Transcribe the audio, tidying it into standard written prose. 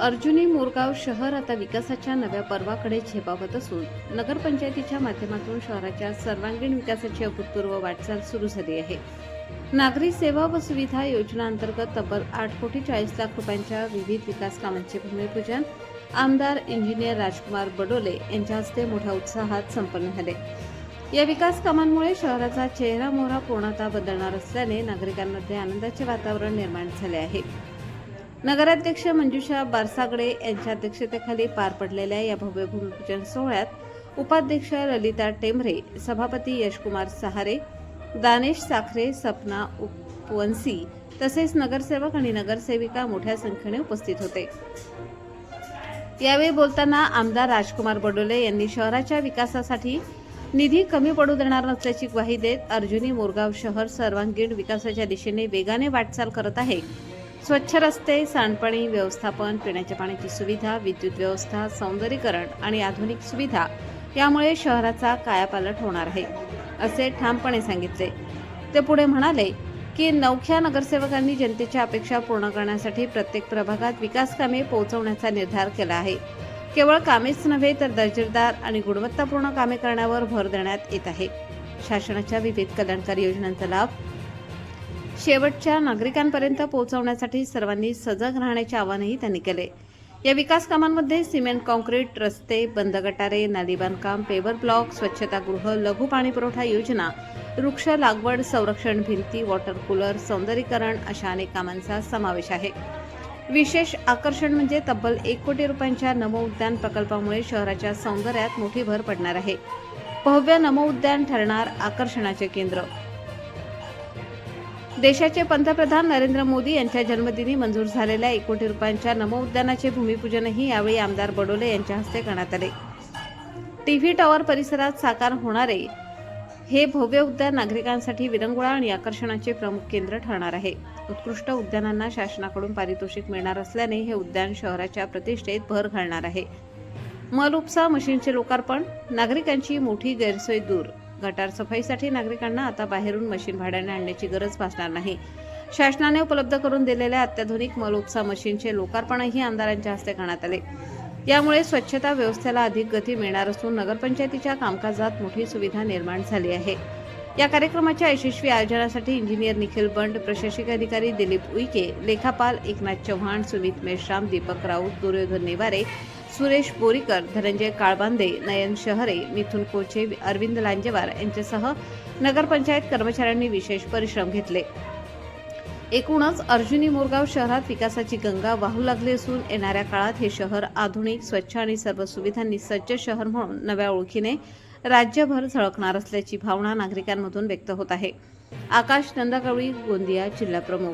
अर्जुनी मोरगाव शहर आता विकासाच्या नव्या पर्वाकडे झेपावत असून नगरपंचायतीच्या माध्यमातून शहराच्या सर्वांगीण विकासाची अभूतपूर्व वाटचाल सुरू झाली आहे. नागरी सेवा व सुविधा योजना अंतर्गत तब्बल 8 कोटी 40 लाख रुपयांच्या विविध विकास कामांचे भूमिपूजन आमदार इंजिनियर राजकुमार बडोले यांच्या हस्ते मोठ्या उत्साहात संपन्न झाले. या विकास कामांमुळे शहराचा चेहरामोहरा पूर्णतः बदलणार असल्याने नागरिकांमध्ये आनंदाचे वातावरण निर्माण झाले आहे. नगराध्यक्ष मंजुषा बारसागडे यांच्या अध्यक्षतेखाली पार पडलेल्या या भव्य भूमिपूजन सोहळ्यात उपाध्यक्ष ललिता टेंभरे, सभापती यशकुमार सहारे, दानेश साखरे, सपना उपवंशी तसेच नगरसेवक आणि नगरसेविका मोठ्या संख्येने उपस्थित होते. यावेळी बोलताना आमदार राजकुमार बडोले यांनी शहराच्या विकासासाठी निधी कमी पडू देणार नसल्याची ग्वाही देत अर्जुनी मोरगाव शहर सर्वांगीण विकासाच्या दिशेने वेगाने वाटचाल करत आहे. स्वच्छ रस्ते, सांडपाणी व्यवस्थापन, पिण्याच्या पाण्याची सुविधा, विद्युत व्यवस्था, सौंदर्यीकरण आणि आधुनिक सुविधा यामुळे शहराचा कायापालट होणार आहे, असे ठामपणे सांगितले. ते पुढे म्हणाले की नवख्या नगरसेवकांनी जनतेच्या अपेक्षा पूर्ण करण्यासाठी प्रत्येक प्रभागात विकास कामे पोहोचवण्याचा निर्धार केला आहे. केवळ कामेच नव्हे तर दर्जेदार आणि गुणवत्तापूर्ण कामे करण्यावर भर देण्यात येत आहे. शासनाच्या विविध कल्याणकारी योजनांचा लाभ शेवटच्या नागरिकांपर्यंत पोहोचवण्यासाठी सर्वांनी सजग राहण्याचे आवाहनही त्यांनी केले. या विकास कामांमध्ये सिमेंट काँक्रीट रस्ते, बंद गटारे, नाली बांधकाम, पेवर ब्लॉक, स्वच्छतागृह, लघु पाणीपुरवठा योजना, वृक्ष लागवड, संरक्षण भिंती, वॉटर कूलर, सौंदर्यीकरण अशा अनेक कामांचा समावेश आहे. विशेष आकर्षण म्हणजे तब्बल 1 कोटी रुपयांच्या नमो उद्यान प्रकल्पामुळे शहराच्या सौंदर्यात मोठी भर पडणार आहे. भव्य नमो उद्यान ठरणार आकर्षणाचे केंद्र. देशाचे पंतप्रधान नरेंद्र मोदी यांच्या जन्मदिनी मंजूर झालेल्या 1 कोटी रुपयांच्या नमो उद्यानाचे भूमिपूजनही यावेळी आमदार बडोले यांच्या हस्ते करण्यात आले. टीव्ही टॉवर परिसरात साकार होणारे हे भव्य उद्यान नागरिकांसाठी विरंगुळा आणि आकर्षणाचे प्रमुख केंद्र ठरणार आहे. उत्कृष्ट उद्यानांना शासनाकडून पारितोषिक मिळणार असल्याने हे उद्यान शहराच्या प्रतिष्ठेत भर घालणार आहे. मल उपसा मशीनचे लोकार्पण, नागरिकांची मोठी गैरसोय दूर. गटार सफाईसाठी नागरिकांना आता बाहेरून मशीन भाड्याने आणण्याची गरज भासणार नाही. शासनाने उपलब्ध करून दिलेल्या अत्याधुनिक मल उपसा मशीनचे लोकार्पणही आमदारांच्या हस्ते करण्यात आले. यामुळे स्वच्छता व्यवस्थेला अधिक गती मिळणार असून नगरपंचायतीच्या कामकाजात मोठी सुविधा निर्माण झाली आहे. या कार्यक्रमाच्या यशस्वी आयोजनासाठी इंजिनियर निखिल बंड, प्रशासकीय अधिकारी दिलीप उईके, लेखापाल एकनाथ चव्हाण, सुमित मेश्राम, दीपक राऊत, दुर्योधन नेवारे, सुरेश बोरीकर, धनंजय काळबांदे, नयन शहरे, मिथुन कोचे, अरविंद लांजेवार यांच्यासह नगरपंचायत कर्मचाऱ्यांनी विशेष परिश्रम घेतले. एकूणच अर्जुनी मोरगाव शहरात विकासाची गंगा वाहू लागली असून येणाऱ्या काळात हे शहर आधुनिक, स्वच्छ आणि सर्व सुविधांनी सज्ज शहर म्हणून नव्या ओळखीने राज्यभर झळकणार असल्याची भावना नागरिकांमधून व्यक्त होत आहे. आकाश नंदाकवळी, गोंदिया जिल्हा प्रमुख.